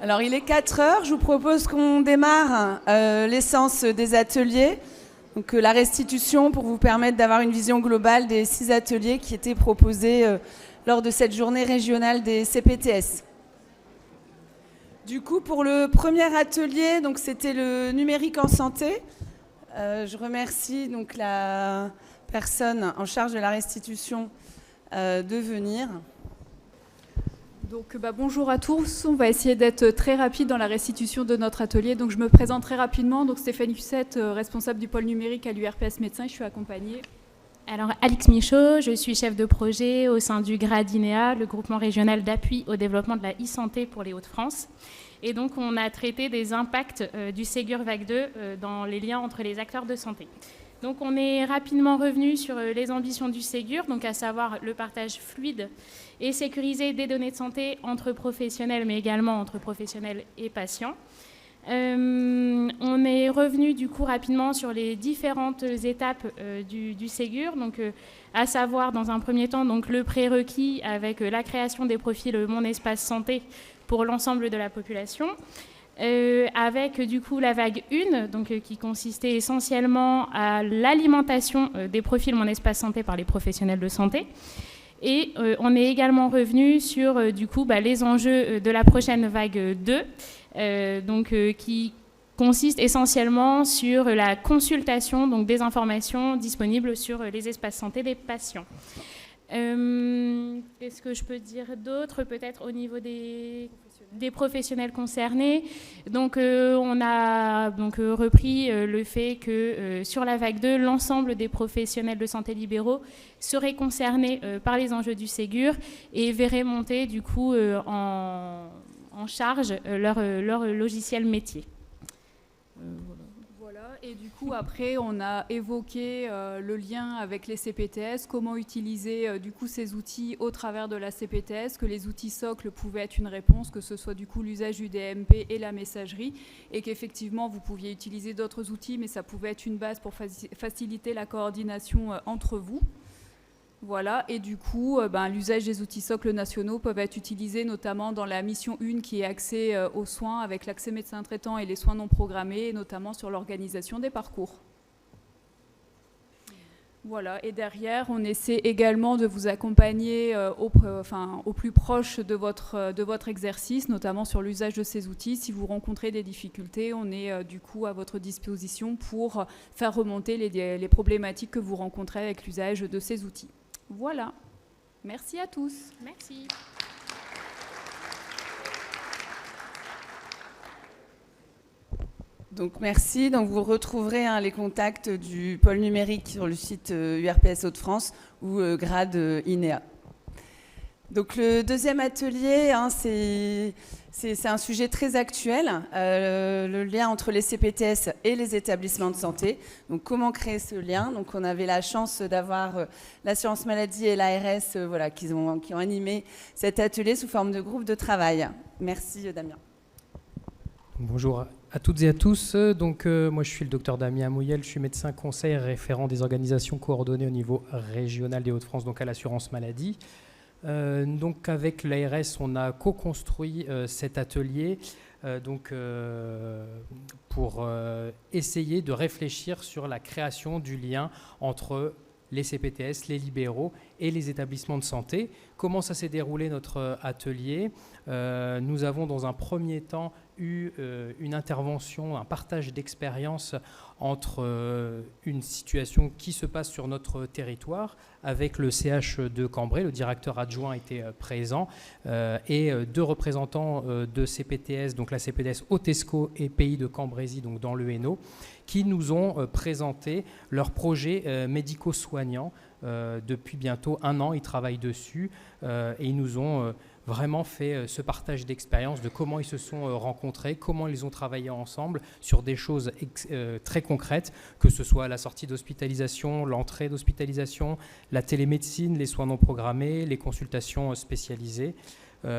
Alors, il est 4 heures. Je vous propose qu'on démarre l'essence des ateliers. Donc, la restitution pour vous permettre d'avoir une vision globale des 6 ateliers qui étaient proposés lors de cette journée régionale des CPTS. Du coup, pour le premier atelier, donc, c'était le numérique en santé. Je remercie donc, la personne en charge de la restitution de venir. Donc, bonjour à tous, on va essayer d'être très rapide dans la restitution de notre atelier. Donc, je me présente très rapidement. Donc, Stéphanie Hussette, responsable du pôle numérique à l'URPS Médecins. Je suis accompagnée. Alors, Alix Michaud, je suis chef de projet au sein du GRAD INEA, le groupement régional d'appui au développement de la e-santé pour les Hauts-de-France. Et donc, on a traité des impacts du Ségur Vague 2 dans les liens entre les acteurs de santé. Donc, on est rapidement revenu sur les ambitions du Ségur, donc à savoir le partage fluide et sécurisé des données de santé entre professionnels, mais également entre professionnels et patients. On est revenu du coup rapidement sur les différentes étapes du Ségur, donc à savoir dans un premier temps donc le prérequis avec la création des profils Mon Espace Santé pour l'ensemble de la population. Avec du coup la vague 1, donc, qui consistait essentiellement à l'alimentation des profils Mon Espace Santé par les professionnels de santé. Et on est également revenu sur du coup, les enjeux de la prochaine vague 2, qui consiste essentiellement sur la consultation donc, des informations disponibles sur les espaces santé des patients. Qu'est-ce que je peux dire d'autre, peut-être au niveau des professionnels concernés. Donc, on a repris le fait que sur la vague 2, l'ensemble des professionnels de santé libéraux seraient concernés par les enjeux du Ségur et verraient monter du coup en charge leur logiciel métier. Et du coup, après, on a évoqué le lien avec les CPTS, comment utiliser du coup ces outils au travers de la CPTS, que les outils socles pouvaient être une réponse, que ce soit du coup l'usage du DMP et la messagerie, et qu'effectivement, vous pouviez utiliser d'autres outils, mais ça pouvait être une base pour faciliter la coordination entre vous. Voilà, et du coup, l'usage des outils socles nationaux peuvent être utilisés notamment dans la mission 1 qui est accès aux soins avec l'accès médecin traitant et les soins non programmés, notamment sur l'organisation des parcours. Voilà, et derrière, on essaie également de vous accompagner au plus proche de votre exercice, notamment sur l'usage de ces outils. Si vous rencontrez des difficultés, on est du coup à votre disposition pour faire remonter les problématiques que vous rencontrez avec l'usage de ces outils. Voilà. Merci à tous. Merci. Donc merci. Donc vous retrouverez les contacts du pôle numérique sur le site URPS Hauts-de-France ou GRAD INEA. Donc le deuxième atelier, c'est un sujet très actuel, le lien entre les CPTS et les établissements de santé. Donc comment créer ce lien? Donc on avait la chance d'avoir l'assurance maladie et l'ARS qui ont animé cet atelier sous forme de groupe de travail. Merci Damien. Bonjour à toutes et à tous. Donc, moi, je suis le docteur Damien Mouyel, je suis médecin conseil référent des organisations coordonnées au niveau régional des Hauts-de-France, donc à l'assurance maladie. Donc, avec l'ARS, on a co-construit cet atelier pour essayer de réfléchir sur la création du lien entre les CPTS, les libéraux et les établissements de santé. Comment ça s'est déroulé notre atelier? Nous avons dans un premier temps eu une intervention, un partage d'expérience entre une situation qui se passe sur notre territoire avec le CH de Cambrai, le directeur adjoint était présent, et deux représentants de CPTS, donc la CPTS Haute-Escaut et Pays de Cambrésis, donc dans le Hainaut, qui nous ont présenté leurs projets médico-soignants. Depuis bientôt 1 an, ils travaillent dessus et ils nous ont vraiment fait ce partage d'expérience de comment ils se sont rencontrés, comment ils ont travaillé ensemble sur des choses très concrètes, que ce soit la sortie d'hospitalisation, l'entrée d'hospitalisation, la télémédecine, les soins non programmés, les consultations spécialisées.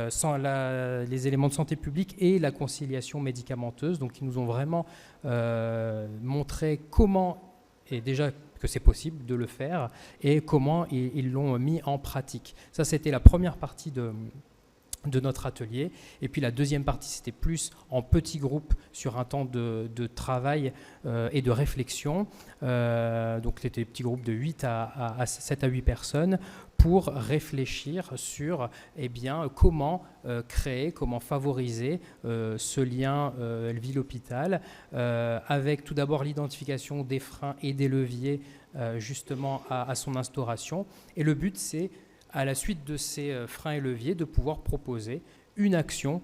Sans les éléments de santé publique et la conciliation médicamenteuse. Donc, ils nous ont vraiment montré comment, et déjà que c'est possible de le faire, et comment ils l'ont mis en pratique. Ça, c'était la première partie de notre atelier. Et puis la deuxième partie, c'était plus en petits groupes sur un temps de travail et de réflexion. Donc c'était des petits groupes de 7 à 8 personnes pour réfléchir sur comment créer, comment favoriser ce lien ville-hôpital, avec tout d'abord l'identification des freins et des leviers justement à son instauration. Et le but, c'est à la suite de ces freins et leviers, de pouvoir proposer une action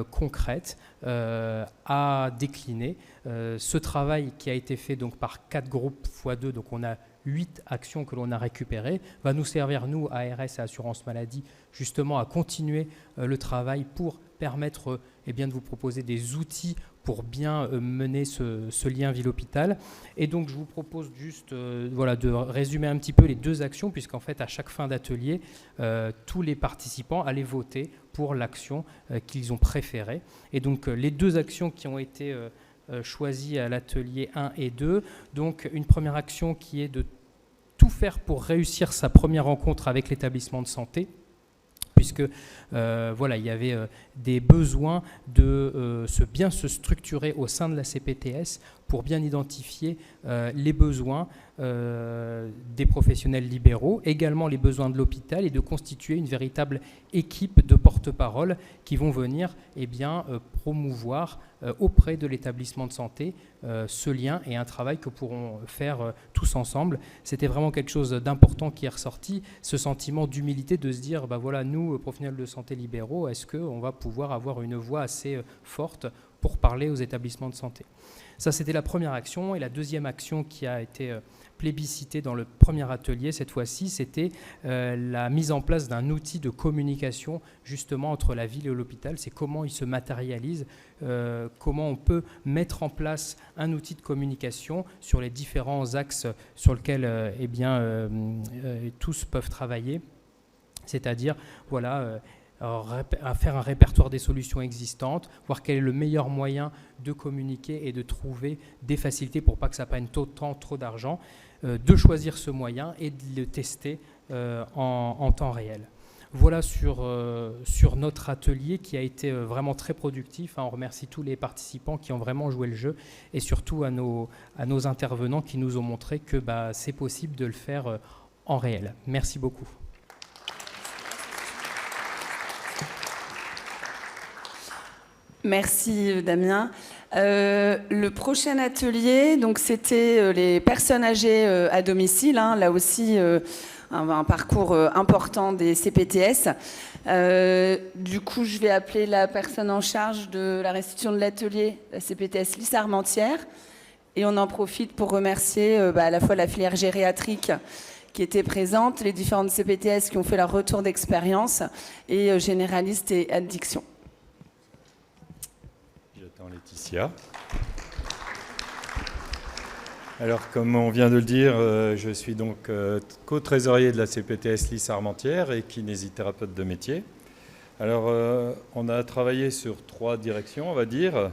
concrète à décliner. Ce travail qui a été fait donc, par 4 groupes x2, donc on a 8 actions que l'on a récupérées, va nous servir, nous, ARS et Assurance Maladie, justement à continuer le travail pour permettre de vous proposer des outils pour bien mener ce lien ville-hôpital. Et donc, je vous propose juste de résumer un petit peu les 2 actions, puisqu'en fait, à chaque fin d'atelier, tous les participants allaient voter pour l'action qu'ils ont préférée. Et donc, les 2 actions qui ont été choisies à l'atelier 1 et 2, donc une première action qui est de tout faire pour réussir sa première rencontre avec l'établissement de santé, puisque il y avait des besoins de bien se structurer au sein de la CPTS pour bien identifier les besoins des professionnels libéraux, également les besoins de l'hôpital, et de constituer une véritable équipe de porte-parole qui vont venir promouvoir auprès de l'établissement de santé ce lien et un travail que pourront faire tous ensemble. C'était vraiment quelque chose d'important qui est ressorti, ce sentiment d'humilité de se dire, nous, professionnels de santé libéraux, est-ce qu'on va pouvoir avoir une voix assez forte pour parler aux établissements de santé. Ça, c'était la première action. Et la deuxième action qui a été plébiscitée dans le premier atelier, cette fois-ci, c'était la mise en place d'un outil de communication justement entre la ville et l'hôpital. C'est comment il se matérialise, comment on peut mettre en place un outil de communication sur les différents axes sur lesquels tous peuvent travailler. C'est-à-dire, à faire un répertoire des solutions existantes, voir quel est le meilleur moyen de communiquer et de trouver des facilités pour pas que ça prenne trop d'argent, de choisir ce moyen et de le tester en temps réel. Voilà sur notre atelier qui a été vraiment très productif. On remercie tous les participants qui ont vraiment joué le jeu et surtout à nos intervenants qui nous ont montré que c'est possible de le faire en réel. Merci beaucoup. Merci Damien. Le prochain atelier, donc c'était les personnes âgées à domicile, là aussi un parcours important des CPTS. Du coup, je vais appeler la personne en charge de la restitution de l'atelier, la CPTS Lys Armentières, et on en profite pour remercier à la fois la filière gériatrique qui était présente, les différentes CPTS qui ont fait leur retour d'expérience, et généralistes et addiction. Laetitia. Alors, comme on vient de le dire, je suis donc co-trésorier de la CPTS Lys Armentières et kinésithérapeute de métier. Alors, on a travaillé sur 3 directions, on va dire.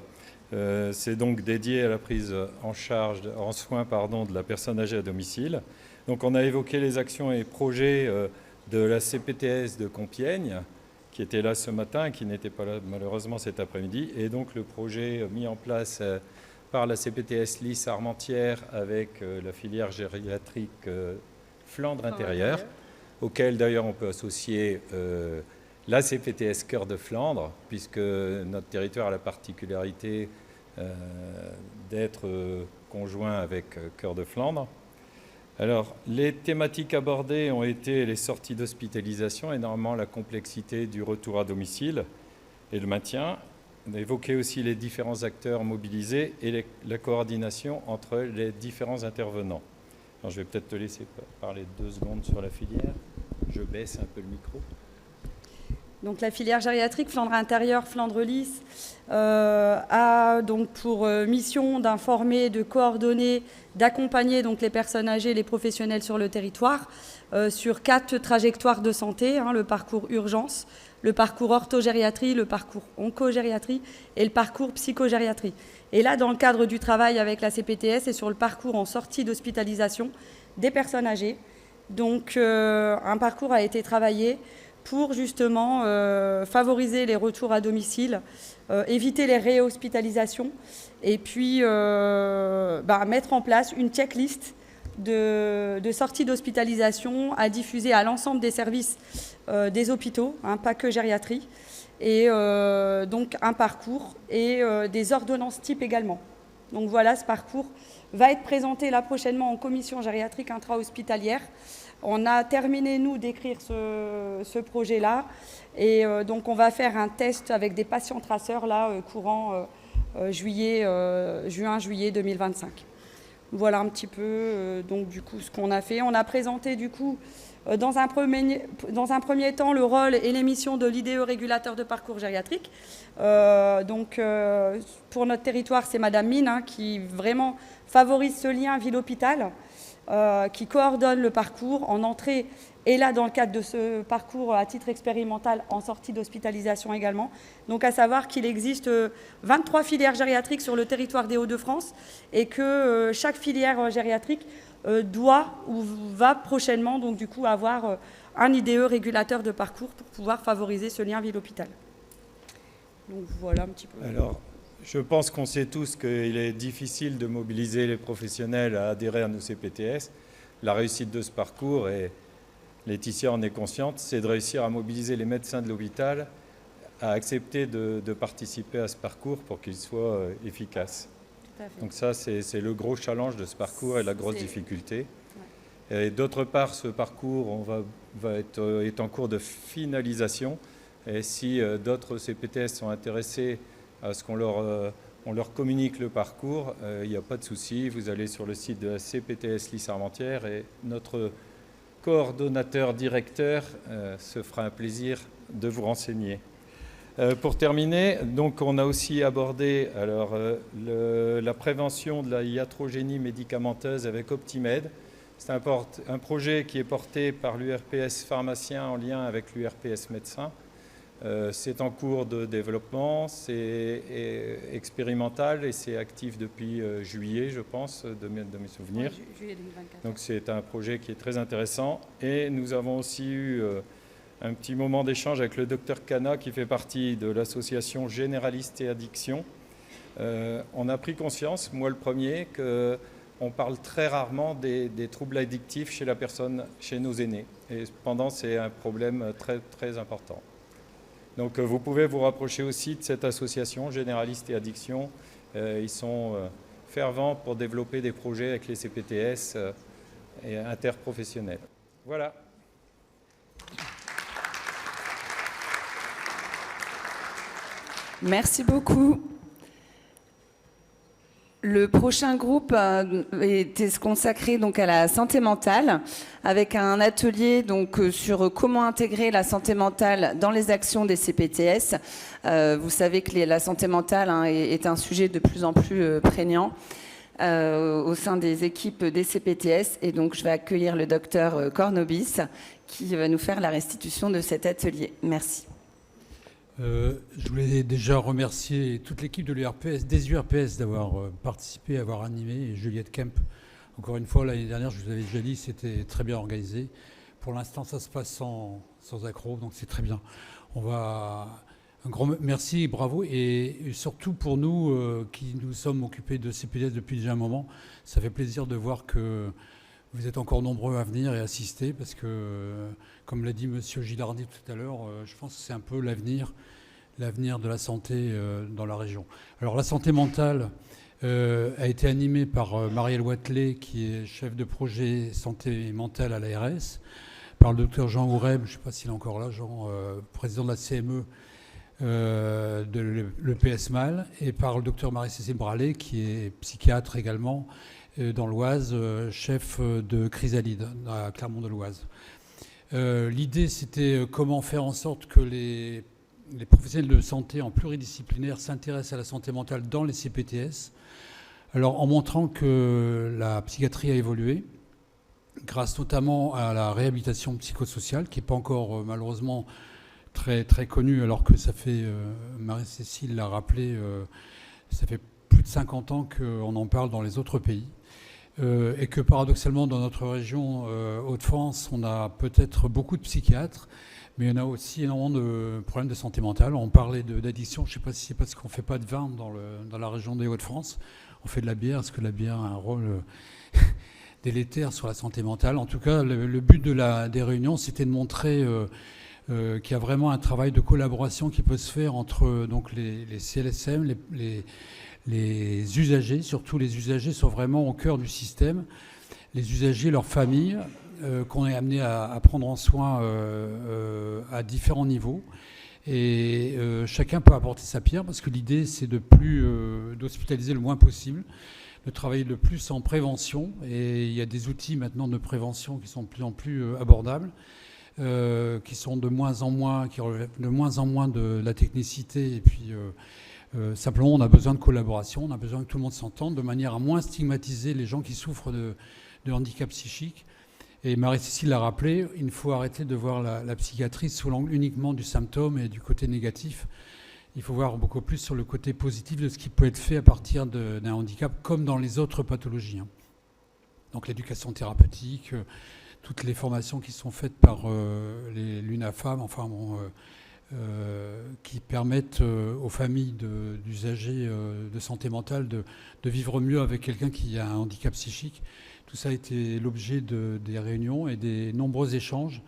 C'est donc dédié à la prise en soin de la personne âgée à domicile. Donc, on a évoqué les actions et projets de la CPTS de Compiègne, qui était là ce matin et qui n'était pas là malheureusement cet après-midi. Et donc le projet mis en place par la CPTS Lys Armentières avec la filière gériatrique Flandre intérieure, auquel d'ailleurs on peut associer la CPTS Cœur de Flandre, puisque notre territoire a la particularité d'être conjoint avec Cœur de Flandre. Alors, les thématiques abordées ont été les sorties d'hospitalisation, énormément la complexité du retour à domicile et le maintien. On a évoqué aussi les différents acteurs mobilisés et la coordination entre les différents intervenants. Alors, je vais peut-être te laisser parler 2 secondes sur la filière. Je baisse un peu le micro. Donc la filière gériatrique Flandre intérieure, Flandre Lys a donc pour mission d'informer, de coordonner, d'accompagner donc les personnes âgées, les professionnels sur le territoire sur 4 trajectoires de santé, le parcours urgence, le parcours orthogériatrie, le parcours oncogériatrie et le parcours psychogériatrie. Et là, dans le cadre du travail avec la CPTS et sur le parcours en sortie d'hospitalisation des personnes âgées, donc un parcours a été travaillé pour justement favoriser les retours à domicile, éviter les réhospitalisations et puis mettre en place une checklist de sortie d'hospitalisation à diffuser à l'ensemble des services des hôpitaux, pas que gériatrie, et donc un parcours et des ordonnances type également. Donc voilà, ce parcours va être présenté là prochainement en commission gériatrique intra-hospitalière. On a terminé, nous, d'écrire ce projet-là, et donc on va faire un test avec des patients traceurs là, courant juin-juillet 2025. Voilà un petit peu donc du coup ce qu'on a fait. On a présenté du coup dans un premier temps le rôle et les missions de l'IDE régulateur de parcours gériatrique. Pour notre territoire, c'est Madame Mine qui vraiment favorise ce lien ville-hôpital, qui coordonne le parcours en entrée et là dans le cadre de ce parcours à titre expérimental en sortie d'hospitalisation également. Donc à savoir qu'il existe 23 filières gériatriques sur le territoire des Hauts-de-France et que chaque filière gériatrique doit ou va prochainement donc du coup avoir un IDE régulateur de parcours pour pouvoir favoriser ce lien ville-hôpital. Donc voilà un petit peu. Alors, je pense qu'on sait tous qu'il est difficile de mobiliser les professionnels à adhérer à nos CPTS. La réussite de ce parcours, et Laetitia en est consciente, c'est de réussir à mobiliser les médecins de l'hôpital à accepter de participer à ce parcours pour qu'il soit efficace. Donc ça, c'est le gros challenge de ce parcours et la grosse difficulté. Ouais. Et d'autre part, ce parcours est en cours de finalisation. Et si d'autres CPTS sont intéressés à ce qu'on leur communique le parcours, il n'y a pas de souci. Vous allez sur le site de la CPTS Lys Armentières et notre coordonnateur directeur se fera un plaisir de vous renseigner. Pour terminer, donc on a aussi abordé la prévention de la iatrogénie médicamenteuse avec Optimed. C'est un projet qui est porté par l'URPS pharmacien en lien avec l'URPS médecin. C'est en cours de développement, c'est expérimental et c'est actif depuis juillet, je pense, de mes souvenirs. Oui, juillet 2024. Donc c'est un projet qui est très intéressant. Et nous avons aussi eu un petit moment d'échange avec le docteur Cana qui fait partie de l'association Généralistes et Addiction. On a pris conscience, moi le premier, qu'on parle très rarement des troubles addictifs chez la personne, chez nos aînés. Et cependant, c'est un problème très, très important. Donc vous pouvez vous rapprocher aussi de cette association Généralistes et Addiction. Ils sont fervents pour développer des projets avec les CPTS et interprofessionnels. Voilà. Merci beaucoup. Le prochain groupe était consacré donc à la santé mentale, avec un atelier donc sur comment intégrer la santé mentale dans les actions des CPTS. Vous savez que la santé mentale est un sujet de plus en plus prégnant au sein des équipes des CPTS. Et donc, je vais accueillir le docteur Cornobis qui va nous faire la restitution de cet atelier. Merci. Je voulais déjà remercier toute l'équipe de l'URPS, des URPS d'avoir participé, d'avoir animé, et Juliette Kemp. Encore une fois, l'année dernière, je vous avais déjà dit, c'était très bien organisé. Pour l'instant, ça se passe sans accroc, donc c'est très bien. Un grand merci, bravo, et surtout pour nous qui nous sommes occupés de CPTS depuis déjà un moment, ça fait plaisir de voir que vous êtes encore nombreux à venir et assister parce que, comme l'a dit M. Gilardi tout à l'heure, je pense que c'est un peu l'avenir de la santé dans la région. Alors la santé mentale a été animée par Marielle Watley, qui est chef de projet santé mentale à l'ARS, par le docteur Jean Oureb, je ne sais pas s'il est encore là, Jean, président de la CME de l'EPS MAL, et par le docteur Marie-Cécile Bralet, qui est psychiatre également, dans l'Oise, chef de Chrysalide, à Clermont-de-l'Oise. L'idée, c'était comment faire en sorte que les professionnels de santé en pluridisciplinaire s'intéressent à la santé mentale dans les CPTS, alors en montrant que la psychiatrie a évolué, grâce notamment à la réhabilitation psychosociale, qui n'est pas encore malheureusement très, très connue, alors que ça fait, Marie-Cécile l'a rappelé, ça fait plus de 50 ans qu'on en parle dans les autres pays. Et que paradoxalement, dans notre région Hauts-de-France, on a peut-être beaucoup de psychiatres, Mais il y en a aussi énormément de problèmes de santé mentale. On parlait d'addiction, je ne sais pas si c'est parce qu'on ne fait pas de vin dans la région des Hauts-de-France. On fait de la bière, parce que la bière a un rôle délétère sur la santé mentale. En tout cas, le but des réunions, c'était de montrer qu'il y a vraiment un travail de collaboration qui peut se faire entre donc, les CLSM, les usagers. Surtout, les usagers sont vraiment au cœur du système. Les usagers, leurs familles, qu'on est amené à prendre en soin à différents niveaux. Et chacun peut apporter sa pierre, parce que l'idée, c'est d'hospitaliser le moins possible, de travailler le plus en prévention. Et il y a des outils maintenant de prévention qui sont de plus en plus abordables, qui sont de moins en moins, qui relèvent de moins en moins de la technicité. Et puis, simplement, on a besoin de collaboration, on a besoin que tout le monde s'entende, de manière à moins stigmatiser les gens qui souffrent de handicap psychique. Et Marie-Cécile l'a rappelé, il faut arrêter de voir la psychiatrie sous l'angle uniquement du symptôme et du côté négatif. Il faut voir beaucoup plus sur le côté positif de ce qui peut être fait à partir d'un handicap, comme dans les autres pathologies. Donc l'éducation thérapeutique, toutes les formations qui sont faites par l'UNAFAM, qui permettent aux familles d'usagers de santé mentale de vivre mieux avec quelqu'un qui a un handicap psychique. Tout ça a été l'objet des réunions et des nombreux échanges.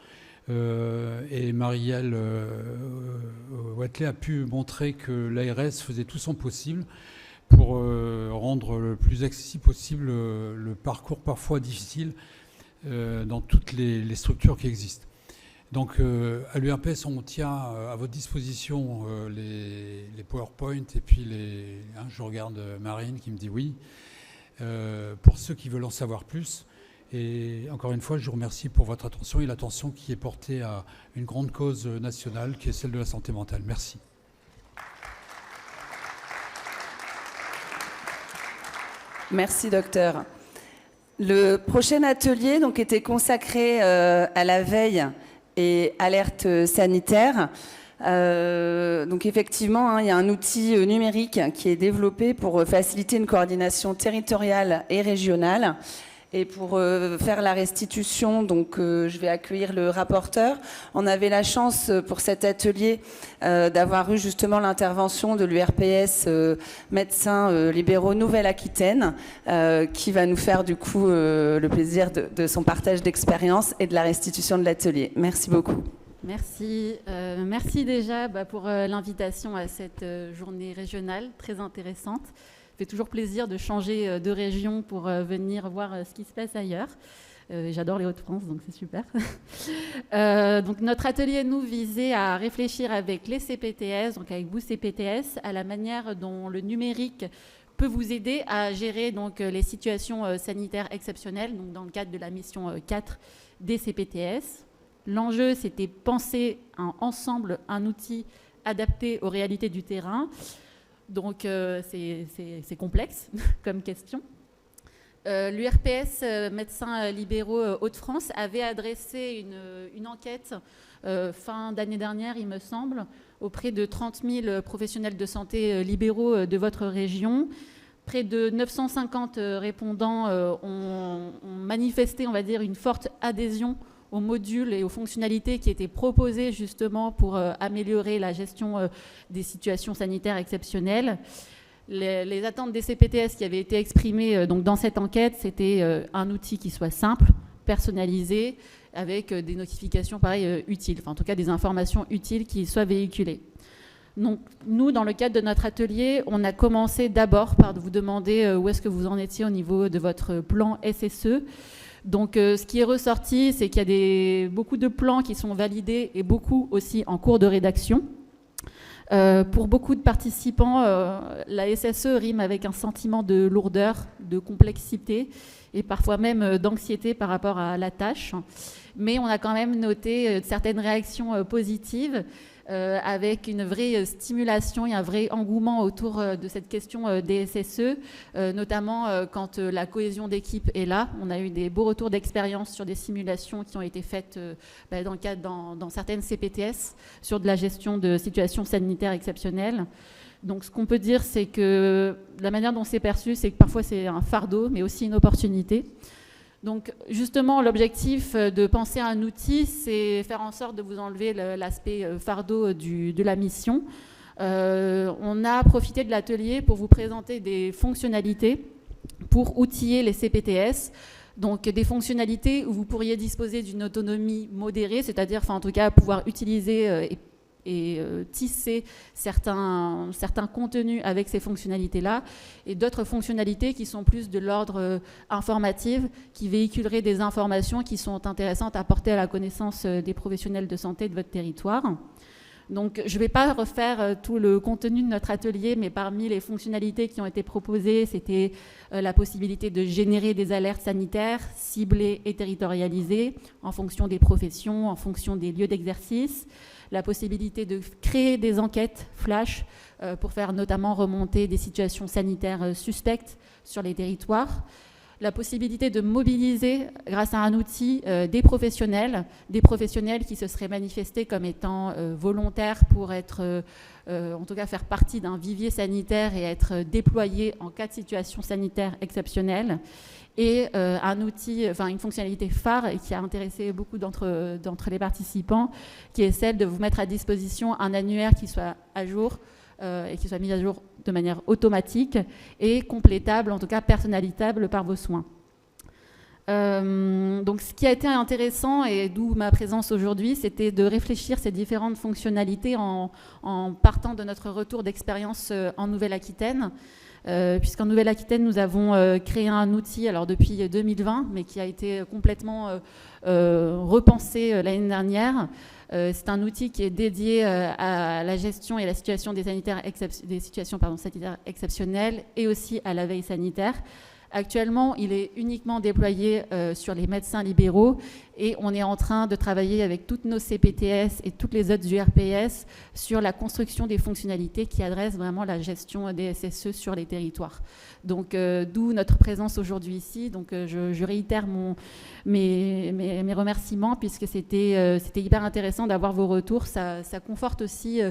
Et Marielle Watley a pu montrer que l'ARS faisait tout son possible pour rendre le plus accessible possible le parcours parfois difficile dans toutes les structures qui existent. Donc à l'URPS, on tient à votre disposition les PowerPoint et puis je regarde Marine qui me dit oui. Pour ceux qui veulent en savoir plus. Et encore une fois, je vous remercie pour votre attention et l'attention qui est portée à une grande cause nationale qui est celle de la santé mentale. Merci. Merci, docteur. Le prochain atelier donc, était consacré à la veille et alerte sanitaire. Donc effectivement, il y a un outil numérique qui est développé pour faciliter une coordination territoriale et régionale. Et pour faire la restitution, donc je vais accueillir le rapporteur. On avait la chance pour cet atelier d'avoir eu justement l'intervention de l'URPS médecins libéraux Nouvelle-Aquitaine, qui va nous faire du coup le plaisir de son partage d'expérience et de la restitution de l'atelier. Merci beaucoup. Merci. Merci déjà pour l'invitation à cette journée régionale très intéressante. Ça fait toujours plaisir de changer de région pour venir voir ce qui se passe ailleurs. J'adore les Hauts-de-France, donc c'est super. Donc notre atelier, nous, visait à réfléchir avec les CPTS, donc avec vous CPTS, à la manière dont le numérique peut vous aider à gérer donc, les situations sanitaires exceptionnelles, donc dans le cadre de la mission 4 des CPTS. L'enjeu, c'était penser ensemble un outil adapté aux réalités du terrain. Donc, c'est complexe comme question. L'URPS, Médecins libéraux Hauts-de-France, avait adressé une enquête fin d'année dernière, il me semble, auprès de 30 000 professionnels de santé libéraux de votre région. Près de 950 répondants ont manifesté, on va dire, une forte adhésion aux modules et aux fonctionnalités qui étaient proposées justement pour améliorer la gestion des situations sanitaires exceptionnelles. Les attentes des CPTS qui avaient été exprimées donc, dans cette enquête, c'était un outil qui soit simple, personnalisé, avec des notifications pareil, utiles, enfin en tout cas des informations utiles qui soient véhiculées. Donc, nous, dans le cadre de notre atelier, on a commencé d'abord par vous demander où est-ce que vous en étiez au niveau de votre plan SSE. Donc, ce qui est ressorti, c'est qu'il y a beaucoup de plans qui sont validés et beaucoup aussi en cours de rédaction. Pour beaucoup de participants, la SSE rime avec un sentiment de lourdeur, de complexité et parfois même d'anxiété par rapport à la tâche. Mais on a quand même noté certaines réactions positives avec une vraie stimulation et un vrai engouement autour de cette question des SSE, notamment quand la cohésion d'équipe est là. On a eu des beaux retours d'expérience sur des simulations qui ont été faites dans certaines CPTS sur de la gestion de situations sanitaires exceptionnelles. Donc ce qu'on peut dire, c'est que la manière dont c'est perçu, c'est que parfois c'est un fardeau, mais aussi une opportunité. Donc justement, l'objectif de penser à un outil, c'est faire en sorte de vous enlever l'aspect fardeau de la mission. On a profité de l'atelier pour vous présenter des fonctionnalités pour outiller les CPTS. Donc des fonctionnalités où vous pourriez disposer d'une autonomie modérée, c'est-à-dire en tout cas pouvoir utiliser et tisser certains contenus avec ces fonctionnalités-là, et d'autres fonctionnalités qui sont plus de l'ordre informatif, qui véhiculeraient des informations qui sont intéressantes à porter à la connaissance des professionnels de santé de votre territoire. Donc, je ne vais pas refaire tout le contenu de notre atelier, mais parmi les fonctionnalités qui ont été proposées, c'était la possibilité de générer des alertes sanitaires ciblées et territorialisées en fonction des professions, en fonction des lieux d'exercice, la possibilité de créer des enquêtes flash pour faire notamment remonter des situations sanitaires suspectes sur les territoires, la possibilité de mobiliser, grâce à un outil, des professionnels qui se seraient manifestés comme étant volontaires pour être, en tout cas faire partie d'un vivier sanitaire et être déployés en cas de situation sanitaire exceptionnelle, et un outil, une fonctionnalité phare et qui a intéressé beaucoup d'entre les participants, qui est celle de vous mettre à disposition un annuaire qui soit à jour, et qui soit mis à jour de manière automatique et complétable, en tout cas personnalisable par vos soins. Donc ce qui a été intéressant, et d'où ma présence aujourd'hui, c'était de réfléchir ces différentes fonctionnalités en partant de notre retour d'expérience en Nouvelle-Aquitaine, puisqu'en Nouvelle-Aquitaine, nous avons créé un outil alors depuis 2020, mais qui a été complètement repensé l'année dernière. C'est un outil qui est dédié à la gestion et la situation des situations sanitaires exceptionnelles et aussi à la veille sanitaire. Actuellement, il est uniquement déployé sur les médecins libéraux et on est en train de travailler avec toutes nos CPTS et toutes les autres URPS sur la construction des fonctionnalités qui adressent vraiment la gestion des SSE sur les territoires. Donc, d'où notre présence aujourd'hui ici. Donc, je réitère mes remerciements puisque c'était hyper intéressant d'avoir vos retours. Ça conforte aussi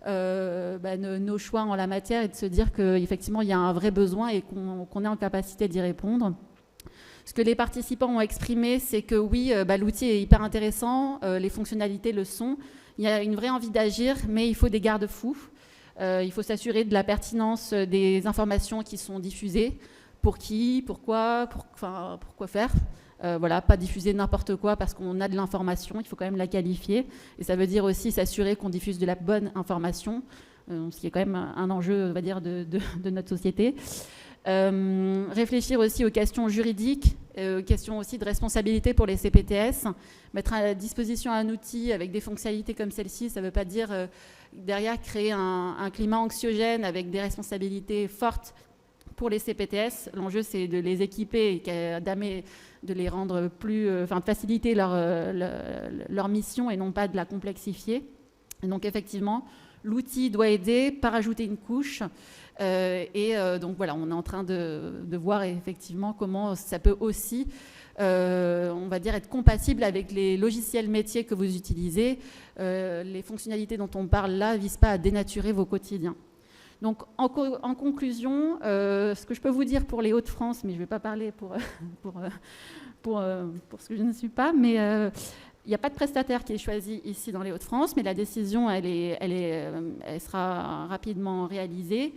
nos choix en la matière et de se dire qu'effectivement, il y a un vrai besoin et qu'on est en capacité d'y répondre. Ce que les participants ont exprimé, c'est que oui, l'outil est hyper intéressant, les fonctionnalités le sont. Il y a une vraie envie d'agir, mais il faut des garde-fous. Il faut s'assurer de la pertinence des informations qui sont diffusées. Pour qui, pourquoi faire. Pas diffuser n'importe quoi parce qu'on a de l'information, il faut quand même la qualifier. Et ça veut dire aussi s'assurer qu'on diffuse de la bonne information, ce qui est quand même un enjeu, on va dire, de notre société. Réfléchir aussi aux questions juridiques, aux questions aussi de responsabilité pour les CPTS. Mettre à disposition un outil avec des fonctionnalités comme celle-ci, ça ne veut pas dire derrière créer un climat anxiogène avec des responsabilités fortes pour les CPTS. L'enjeu, c'est de les équiper et de les rendre de faciliter leur mission et non pas de la complexifier. Et donc, effectivement, l'outil doit aider, pas rajouter une couche. Donc, voilà, on est en train de voir effectivement comment ça peut aussi, on va dire, être compatible avec les logiciels métiers que vous utilisez. Les fonctionnalités dont on parle là ne visent pas à dénaturer vos quotidiens. Donc, en conclusion, ce que je peux vous dire pour les Hauts-de-France, mais je ne vais pas parler pour ce que je ne suis pas, mais il n'y a pas de prestataire qui est choisi ici dans les Hauts-de-France, mais la décision, elle sera rapidement réalisée.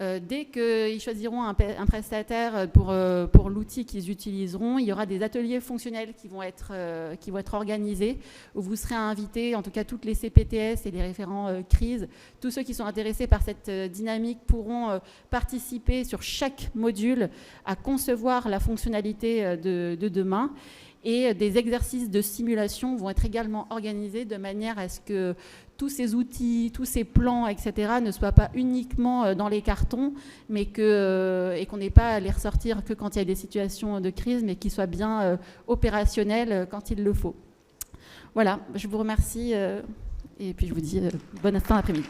Dès qu'ils choisiront un prestataire pour l'outil qu'ils utiliseront, il y aura des ateliers fonctionnels qui vont être organisés, où vous serez invités, en tout cas toutes les CPTS et les référents crises, tous ceux qui sont intéressés par cette dynamique pourront participer sur chaque module à concevoir la fonctionnalité de demain. Et des exercices de simulation vont être également organisés de manière à ce que tous ces outils, tous ces plans, etc., ne soient pas uniquement dans les cartons, mais qu'on n'ait pas à les ressortir que quand il y a des situations de crise, mais qu'ils soient bien opérationnels quand il le faut. Voilà, je vous remercie et puis je vous dis bonne fin d'après-midi.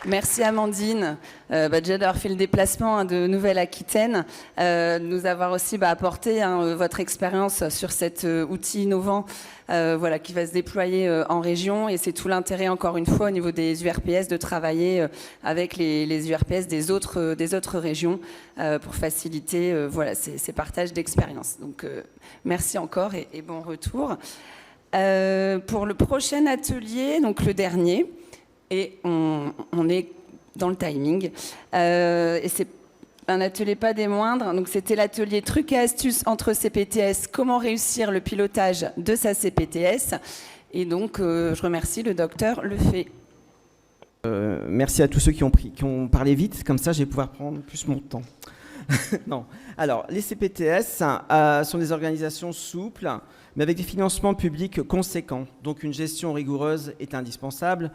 Merci Amandine, déjà d'avoir fait le déplacement de Nouvelle-Aquitaine, nous avoir aussi apporté votre expérience sur cet outil innovant qui va se déployer en région. Et c'est tout l'intérêt, encore une fois, au niveau des URPS, de travailler avec les URPS des autres régions pour faciliter ces partages d'expériences. Donc merci encore et bon retour. Pour le prochain atelier, donc le dernier, et on est dans le timing, et c'est un atelier pas des moindres. Donc c'était l'atelier trucs et astuces entre CPTS, comment réussir le pilotage de sa CPTS. Et donc je remercie le docteur Lefebvre. Merci à tous ceux qui ont parlé vite, comme ça je vais pouvoir prendre plus mon temps. Non. Alors, les CPTS sont des organisations souples, mais avec des financements publics conséquents. Donc une gestion rigoureuse est indispensable.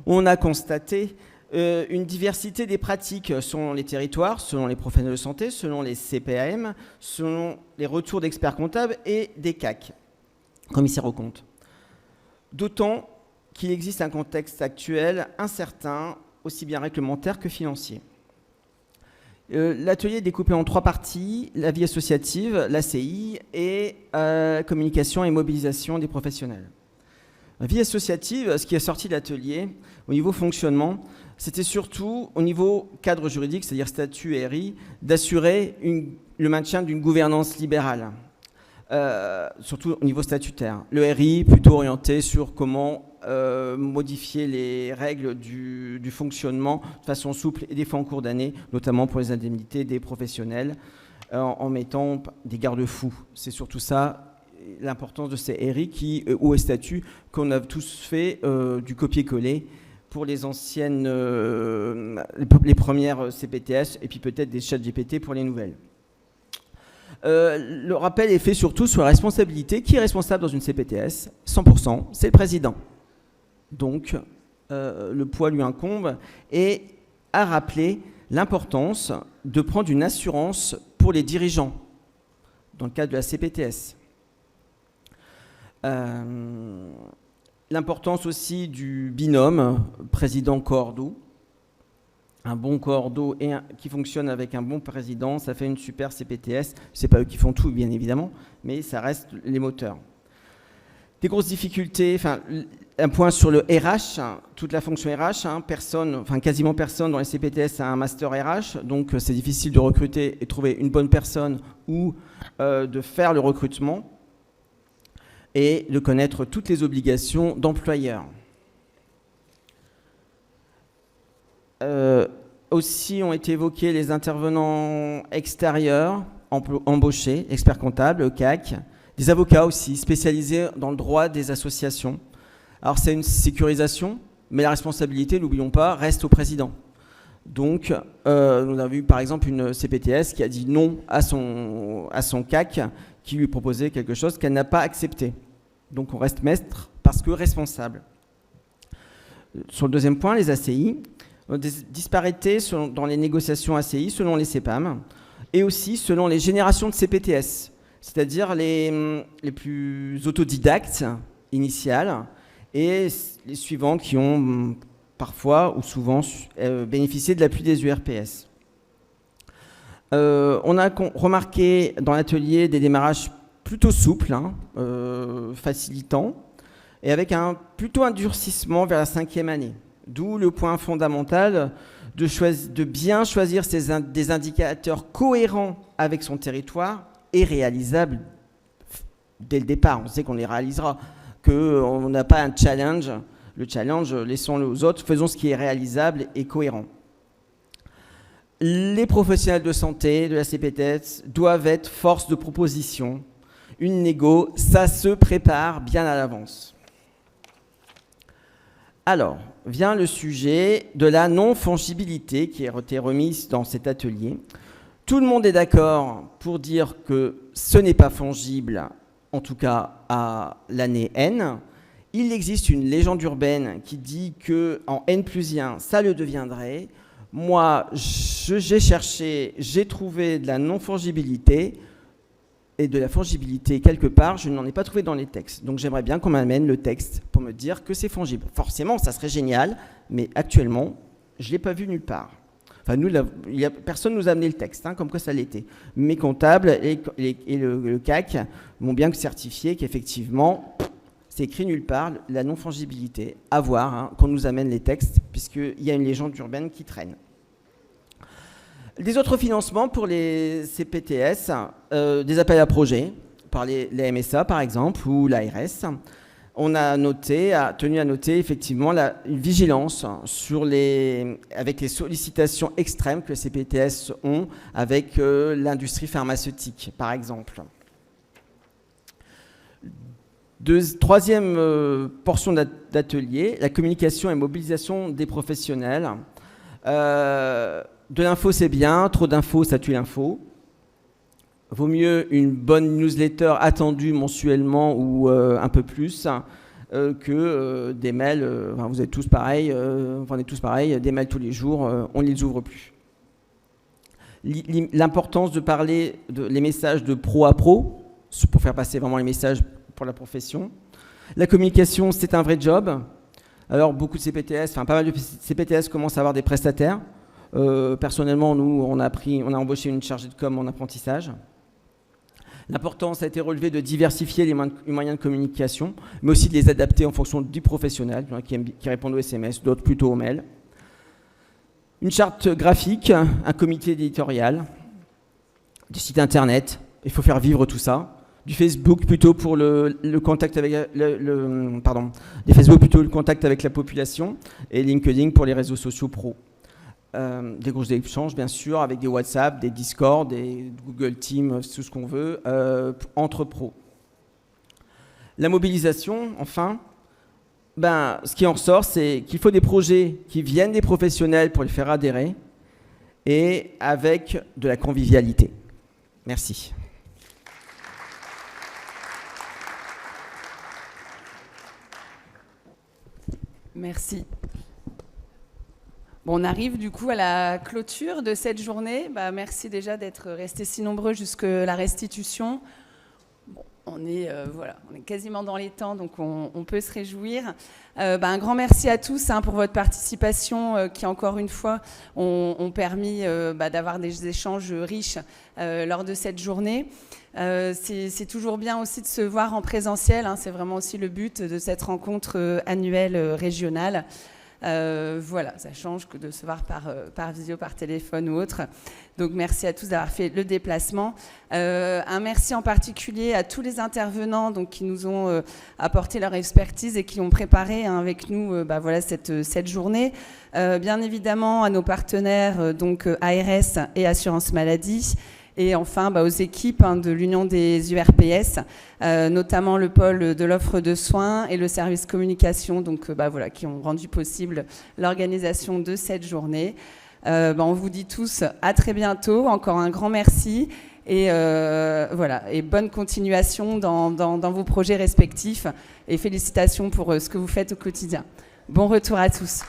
On a constaté une diversité des pratiques selon les territoires, selon les professionnels de santé, selon les CPAM, selon les retours d'experts comptables et des CAC, commissaires aux comptes. D'autant qu'il existe un contexte actuel incertain, aussi bien réglementaire que financier. L'atelier est découpé en 3 parties, la vie associative, l'ACI et communication et mobilisation des professionnels. La vie associative, ce qui est sorti de l'atelier, au niveau fonctionnement, c'était surtout au niveau cadre juridique, c'est-à-dire statut et RI, d'assurer le maintien d'une gouvernance libérale, surtout au niveau statutaire. Le RI, plutôt orienté sur comment modifier les règles du fonctionnement de façon souple et des fois en cours d'année, notamment pour les indemnités des professionnels, en mettant des garde-fous. C'est surtout ça, l'importance de ces RI ou statuts qu'on a tous fait du copier-coller pour les anciennes, les premières CPTS et puis peut-être des chats GPT pour les nouvelles. Le rappel est fait surtout sur la responsabilité. Qui est responsable dans une CPTS ? 100%, c'est le président. Donc, le poids lui incombe et à rappeler l'importance de prendre une assurance pour les dirigeants dans le cadre de la CPTS. L'importance aussi du binôme président-cordeau. Un bon cordeau qui fonctionne avec un bon président, ça fait une super CPTS. C'est pas eux qui font tout, bien évidemment, mais ça reste les moteurs. Des grosses difficultés, un point sur le RH, toute la fonction RH, quasiment personne dans les CPTS a un master RH, donc c'est difficile de recruter et trouver une bonne personne ou de faire le recrutement et de connaître toutes les obligations d'employeur. Aussi ont été évoqués les intervenants extérieurs, embauchés, experts comptables, CAC, des avocats aussi, spécialisés dans le droit des associations. Alors c'est une sécurisation, mais la responsabilité, n'oublions pas, reste au président. Donc, nous avons vu par exemple une CPTS qui a dit non à son CAC, qui lui proposait quelque chose qu'elle n'a pas accepté. Donc on reste maître parce que responsable. Sur le deuxième point, les ACI, des disparités dans les négociations ACI selon les CPAM et aussi selon les générations de CPTS, c'est-à-dire les plus autodidactes initiales et les suivantes qui ont parfois ou souvent bénéficié de l'appui des URPS. On a remarqué dans l'atelier des démarrages plutôt souples, facilitants, et avec plutôt un durcissement vers la 5e année. D'où le point fondamental de bien choisir des indicateurs cohérents avec son territoire et réalisables dès le départ. On sait qu'on les réalisera, qu'on n'a pas un challenge. Le challenge, laissons-le aux autres, faisons ce qui est réalisable et cohérent. Les professionnels de santé, de la CPTS, doivent être force de proposition. Une négo, ça se prépare bien à l'avance. Alors, vient le sujet de la non-fongibilité qui a été remise dans cet atelier. Tout le monde est d'accord pour dire que ce n'est pas fongible, en tout cas à l'année N. Il existe une légende urbaine qui dit qu'en N+1, ça le deviendrait. Moi, j'ai cherché, j'ai trouvé de la non-fongibilité et de la fongibilité quelque part, je n'en ai pas trouvé dans les textes. Donc j'aimerais bien qu'on m'amène le texte pour me dire que c'est fongible. Forcément, ça serait génial, mais actuellement, je ne l'ai pas vu nulle part. Enfin, personne ne nous a amené le texte, hein, comme quoi ça l'était. Mes comptables et le CAC m'ont bien certifié qu'effectivement, c'est écrit nulle part, la non-fongibilité, à voir, hein, qu'on nous amène les textes, puisqu'il y a une légende urbaine qui traîne. Des autres financements pour les CPTS, des appels à projets, par les MSA par exemple, ou l'ARS. On a tenu à noter effectivement une vigilance avec les sollicitations extrêmes que les CPTS ont avec l'industrie pharmaceutique, par exemple. Troisième portion d'atelier, la communication et mobilisation des professionnels. De l'info, c'est bien, trop d'infos, ça tue l'info. Vaut mieux une bonne newsletter attendue mensuellement ou un peu plus que des mails. Vous êtes tous pareils, on est tous pareils, des mails tous les jours, on ne les ouvre plus. L'importance de parler les messages de pro à pro, pour faire passer vraiment les messages pour la profession. La communication, c'est un vrai job. Alors, beaucoup de CPTS, pas mal de CPTS commencent à avoir des prestataires. Personnellement, nous, on a embauché une chargée de com en apprentissage. L'importance a été relevée de diversifier les moyens de communication, mais aussi de les adapter en fonction du professionnel, qui répondent aux SMS, d'autres plutôt aux mails. Une charte graphique, un comité éditorial, des sites internet, il faut faire vivre tout ça. Du Facebook plutôt pour le contact avec des Facebook plutôt le contact avec la population, et LinkedIn pour les réseaux sociaux pro. Des groupes d'échange, bien sûr, avec des WhatsApp, des Discord, des Google Teams, tout ce qu'on veut, entre pros. La mobilisation, enfin, ce qui en ressort, c'est qu'il faut des projets qui viennent des professionnels pour les faire adhérer et avec de la convivialité. Merci. Merci. Bon, on arrive du coup à la clôture de cette journée. Merci déjà d'être restés si nombreux jusque la restitution. Bon, on est quasiment dans les temps, donc on peut se réjouir. Un grand merci à tous pour votre participation qui, encore une fois, ont permis d'avoir des échanges riches lors de cette journée. C'est toujours bien aussi de se voir en présentiel. C'est vraiment aussi le but de cette rencontre annuelle régionale. Ça change que de se voir par visio, par téléphone ou autre. Donc merci à tous d'avoir fait le déplacement. Un merci en particulier à tous les intervenants qui nous ont apporté leur expertise et qui ont préparé avec nous cette journée. Bien évidemment à nos partenaires ARS et Assurance Maladie. Et enfin, aux équipes de l'Union des URPS, notamment le pôle de l'offre de soins et le service communication, qui ont rendu possible l'organisation de cette journée. On vous dit tous à très bientôt. Encore un grand merci et bonne continuation dans vos projets respectifs et félicitations pour ce que vous faites au quotidien. Bon retour à tous.